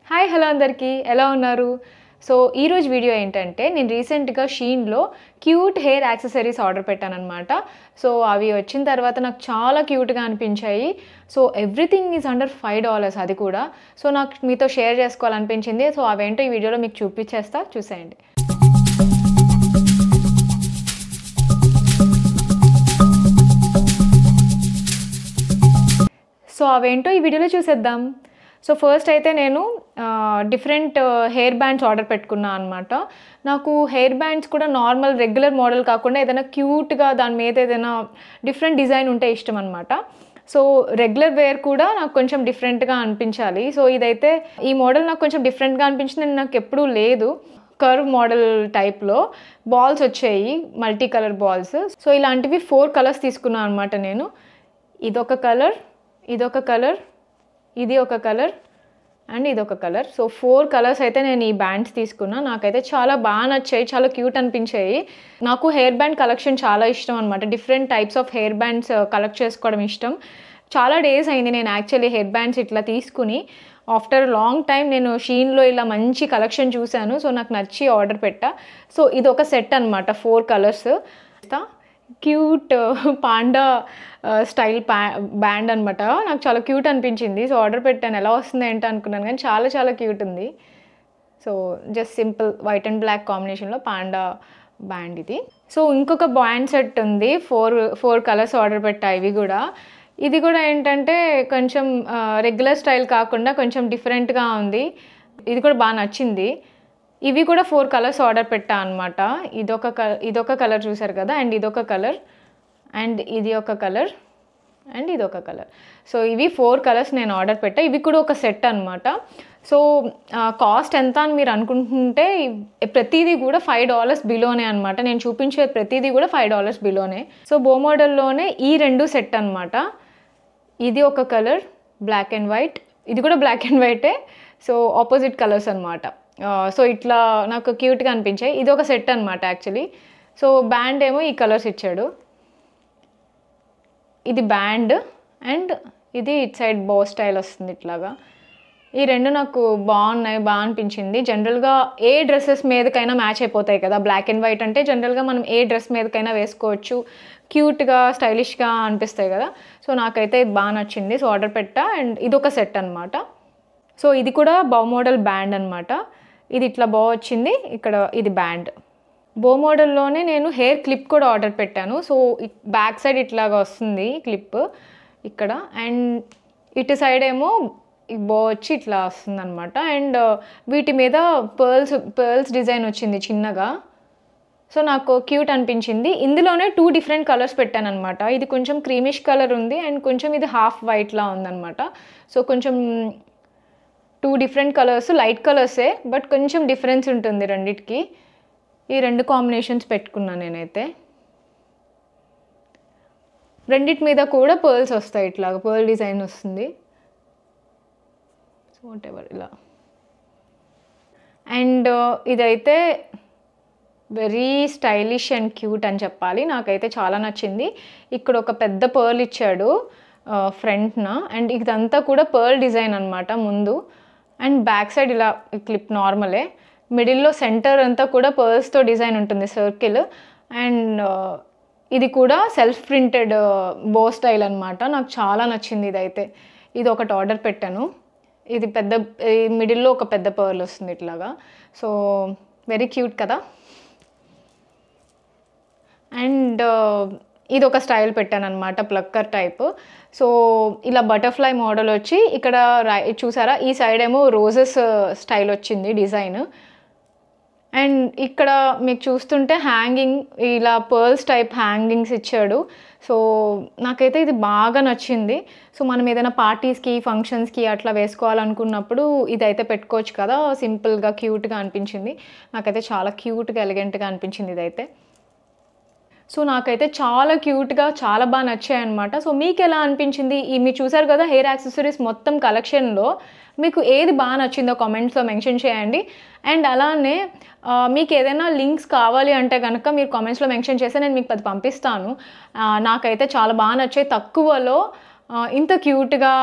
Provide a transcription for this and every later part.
Hi hello అందరికీ ఎలా ఉన్నారు? సో ఈరోజు వీడియో ఏంటంటే నేను రీసెంట్గా షీన్లో క్యూట్ హెయిర్ యాక్సెసరీస్ ఆర్డర్ పెట్టానన్నమాట. సో అవి వచ్చిన తర్వాత నాకు చాలా క్యూట్గా అనిపించాయి. సో ఎవ్రీథింగ్ ఈజ్ అండర్ $5 అది కూడా. సో నాకు మీతో షేర్ చేసుకోవాలనిపించింది. సో అవేంటో ఈ వీడియోలో మీకు చూపించేస్తా, చూసేయండి. సో అవేంటో ఈ వీడియోలో చూసేద్దాం. సో ఫస్ట్ అయితే నేను డిఫరెంట్ హెయిర్ బ్యాండ్స్ ఆర్డర్ పెట్టుకున్నాను అనమాట. నాకు హెయిర్ బ్యాండ్స్ కూడా నార్మల్ రెగ్యులర్ మోడల్ కాకుండా ఏదైనా క్యూట్గా దాని మీద ఏదైనా డిఫరెంట్ డిజైన్ ఉంటే ఇష్టం అనమాట. సో రెగ్యులర్ వేర్ కూడా నాకు కొంచెం డిఫరెంట్గా అనిపించాలి. సో ఇదైతే ఈ మోడల్ నాకు కొంచెం డిఫరెంట్గా అనిపించింది, నాకు ఎప్పుడూ లేదు. కర్వ్ మోడల్ టైప్లో బాల్స్ వచ్చాయి, మల్టీ కలర్ బాల్స్. సో ఇలాంటివి 4 కలర్స్ తీసుకున్నాను అనమాట నేను. ఇదొక కలర్, ఇదొక కలర్, ఇది ఒక కలర్ అండ్ ఇదొక కలర్. సో 4 కలర్స్ అయితే నేను ఈ బ్యాండ్స్ తీసుకున్నా. నాకైతే చాలా బాగా నచ్చాయి, చాలా క్యూట్ అనిపించాయి. నాకు హెయిర్ బ్యాండ్ కలెక్షన్ చాలా ఇష్టం అనమాట. Different types of hair bands collect చేసుకోవడం ఇష్టం. చాలా డేస్ అయింది నేను యాక్చువల్లీ హెయిర్ బ్యాండ్స్ ఇట్లా తీసుకుని. ఆఫ్టర్ లాంగ్ టైం నేను షీన్లో ఇలా మంచి కలెక్షన్ చూశాను. సో నాకు నచ్చి ఆర్డర్ పెట్టా. సో ఇది ఒక సెట్ అనమాట, 4 colours. Cute panda style band అనమాట. నాకు చాలా క్యూట్ అనిపించింది. సో ఆర్డర్ పెట్టాను, ఎలా వస్తుంది ఏంటో అనుకున్నాను, కానీ చాలా చాలా క్యూట్ ఉంది. So just simple white and black కాంబినేషన్లో పాండా బ్యాండ్ ఇది. సో ఇంకొక బ్యాండ్ సెట్ ఉంది, 4 కలర్స్ ఆర్డర్ పెట్టా. ఇవి కూడా, ఇది కూడా ఏంటంటే కొంచెం రెగ్యులర్ స్టైల్ కాకుండా కొంచెం డిఫరెంట్గా ఉంది. ఇది కూడా బాగా నచ్చింది. ఇవి కూడా 4 కలర్స్ ఆర్డర్ పెట్టా అనమాట. ఇదొక కలర్ చూసారు కదా, అండ్ ఇదొక కలర్, అండ్ ఇది ఒక కలర్, అండ్ ఇదొక కలర్. సో ఇవి 4 కలర్స్ నేను ఆర్డర్ పెట్టా. ఇవి కూడా ఒక సెట్ అనమాట. సో కాస్ట్ ఎంత అని మీరు అనుకుంటుంటే ప్రతిదీ కూడా $5 బిలోనే అనమాట. నేను చూపించే ప్రతిదీ కూడా $5 బిలోనే. సో బో మోడల్లోనే ఈ 2 సెట్ అనమాట. ఇది ఒక కలర్ బ్లాక్ అండ్ వైట్, ఇది కూడా బ్లాక్ అండ్ వైటే. సో ఆపోజిట్ కలర్స్ అనమాట. సో ఇట్లా నాకు క్యూట్గా అనిపించాయి. ఇది ఒక సెట్ అనమాట యాక్చువల్లీ. సో బ్యాండ్ ఏమో ఈ కలర్స్ ఇచ్చాడు. ఇది బ్యాండ్ అండ్ ఇది ఇట్ సైడ్ బో స్టైల్ వస్తుంది ఇట్లాగా. ఈ 2 నాకు బాగున్నాయి, బాగా అనిపించింది. జనరల్గా ఏ డ్రెస్సెస్ మీదకైనా మ్యాచ్ అయిపోతాయి కదా. బ్లాక్ అండ్ వైట్ అంటే జనరల్గా మనం ఏ డ్రెస్ మీదకైనా వేసుకోవచ్చు, క్యూట్గా స్టైలిష్గా అనిపిస్తాయి కదా. సో నాకైతే ఇది బాగా నచ్చింది. సో ఆర్డర్ పెట్టా. అండ్ ఇదొక సెట్ అనమాట. సో ఇది కూడా బో మోడల్ బ్యాండ్ అనమాట. ఇది ఇట్లా బో వచ్చింది, ఇక్కడ ఇది బ్యాండ్. బో మోడల్లోనే నేను హెయిర్ క్లిప్ కూడా ఆర్డర్ పెట్టాను. సో బ్యాక్ సైడ్ ఇట్లాగా వస్తుంది క్లిప్ ఇక్కడ, అండ్ ఇటు సైడ్ ఏమో ఈ బో వచ్చి ఇట్లా వస్తుంది అనమాట. అండ్ వీటి మీద పర్ల్స్ డిజైన్ వచ్చింది చిన్నగా. సో నాకు క్యూట్ అనిపించింది. ఇందులోనే 2 డిఫరెంట్ కలర్స్ పెట్టాను అనమాట. ఇది కొంచెం క్రీమిష్ కలర్ ఉంది, అండ్ కొంచెం ఇది హాఫ్ వైట్లా ఉందన్నమాట. సో కొంచెం 2 డిఫరెంట్ కలర్స్, లైట్ కలర్సే, బట్ కొంచెం డిఫరెన్స్ ఉంటుంది రెండిటికి. ఈ 2 కాంబినేషన్స్ పెట్టుకున్నాను నేనైతే. రెండిటి మీద కూడా పర్ల్స్ వస్తాయి, ఇట్లాగా పర్ల్ డిజైన్ వస్తుంది. సో వాట్ ఎవర్ ఇలా. అండ్ ఇదైతే వెరీ స్టైలిష్ అండ్ క్యూట్ అని చెప్పాలి. నాకైతే చాలా నచ్చింది. ఇక్కడ ఒక పెద్ద పర్ల్ ఇచ్చాడు ఫ్రంట్న, అండ్ ఇదంతా కూడా పర్ల్ డిజైన్ అనమాట ముందు. అండ్ బ్యాక్ సైడ్ ఇలా క్లిప్ నార్మలే. మిడిల్లో సెంటర్ అంతా కూడా పర్ల్స్తో డిజైన్ ఉంటుంది, సర్కిల్. అండ్ ఇది కూడా సెల్ఫ్ ప్రింటెడ్ బో స్టైల్ అనమాట. నాకు చాలా నచ్చింది ఇదైతే. ఇది ఒకటి ఆర్డర్ పెట్టాను. ఇది మిడిల్లో ఒక పెద్ద పర్ల్ వస్తుంది ఇట్లాగా. సో వెరీ క్యూట్ కదా. అండ్ ఇది ఒక స్టైల్ పెట్టాను అనమాట, ప్లక్కర్ టైప్. సో ఇలా బటర్ఫ్లై మోడల్ వచ్చి ఇక్కడ చూసారా, ఈ సైడ్ ఏమో రోజెస్ స్టైల్ వచ్చింది డిజైన్. అండ్ ఇక్కడ మీకు చూస్తుంటే హ్యాంగింగ్ ఇలా పర్ల్స్ టైప్ హ్యాంగింగ్స్ ఇచ్చాడు. సో నాకైతే ఇది బాగా నచ్చింది. సో మనం ఏదైనా పార్టీస్కి, ఫంక్షన్స్కి అట్లా వేసుకోవాలనుకున్నప్పుడు ఇదైతే పెట్టుకోవచ్చు కదా. సింపుల్గా క్యూట్గా అనిపించింది. నాకైతే చాలా క్యూట్గా ఎలిగెంట్గా అనిపించింది ఇదైతే. సో నాకైతే చాలా క్యూట్గా, చాలా బాగా నచ్చాయి అనమాట. సో మీకు ఎలా అనిపించింది? మీరు చూసారు కదా హెయిర్ యాక్సెసరీస్ మొత్తం కలెక్షన్లో మీకు ఏది బాగా నచ్చిందో కామెంట్స్లో మెన్షన్ చేయండి. అండ్ అలానే మీకు ఏదైనా లింక్స్ కావాలి అంటే కనుక మీరు కామెంట్స్లో మెన్షన్ చేస్తే నేను మీకు 10 పంపిస్తాను. నాకైతే చాలా బాగా నచ్చాయి. తక్కువలో ఇంత క్యూట్గా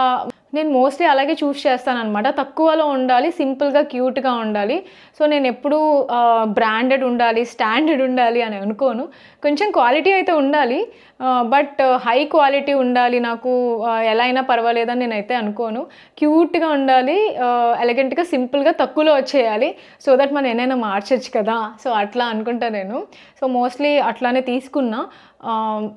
నేను మోస్ట్లీ అలాగే చూస్ చేస్తాననమాట. తక్కువలో ఉండాలి, సింపుల్‌గా, క్యూట్‌గా ఉండాలి. సో, నేనెప్పుడూ బ్రాండెడ్ ఉండాలి, స్టాండర్డ్ ఉండాలి అని అనుకోను. కొంచెం క్వాలిటీ అయితే ఉండాలి. బట్ హై క్వాలిటీ ఉండాలి నాకు, ఎలా అయినా పర్వాలేదని నేనైతే అనుకోను. క్యూట్‌గా ఉండాలి, ఎలిగెంట్‌గా, సింపుల్‌గా, తక్కువలో వచ్చేయాలి. సో దట్ మనం ఎన్నైనా మార్చొచ్చు కదా! సో, అట్లా అనుకుంటా నేను. సో, మోస్ట్లీ అట్లానే తీసుకున్నా.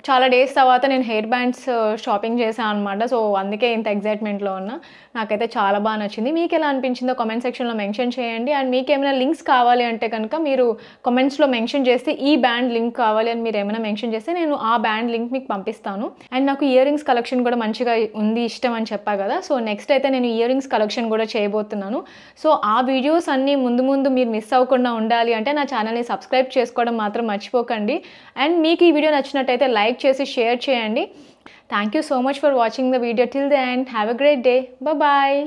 చాలా డేస్ తర్వాత నేను హెయిర్ బ్యాండ్స్ షాపింగ్ చేశాను అనమాట. సో, అందుకే ఇంత ఎక్సైట్‌మెంట్‌లో ఉన్నా. నాకైతే చాలా బా నచ్చింది. మీకెలా అనిపించిందో కామెంట్ సెక్షన్‌లో మెన్షన్ చేయండి. అండ్ మీకేమైనా లింక్స్ కావాలి అంటే కనుక మీరు కామెంట్స్‌లో మెన్షన్ చేస్తే ఈ బ్యాండ్ లింక్ కావాలి అని మీరేమైనా మెన్షన్ చేస్తే నేను ఆ బ్యాండ్ లింక్ మీకు పంపిస్తాను. అండ్ నాకు ఇయర్ రింగ్స్ కలెక్షన్ కూడా మంచిగా ఉంది, ఇష్టం అని చెప్పా కదా! సో, నెక్స్ట్ అయితే నేను ఇయర్ రింగ్స్ కలెక్షన్ కూడా చేయబోతున్నాను. సో, ఆ వీడియోస్ అన్నీ ముందు ముందు మీరు మిస్ అవ్వకుండా ఉండాలి అంటే నా ఛానల్‌ని సబ్స్క్రైబ్ చేసుకోవడం మాత్రం మర్చిపోకండి. అండ్ మీకు ఈ వీడియో నచ్చినట్టయితే లైక్ చేసి షేర్ చేయండి. Thank you so much for watching the video till the end. Have a great day. Bye bye.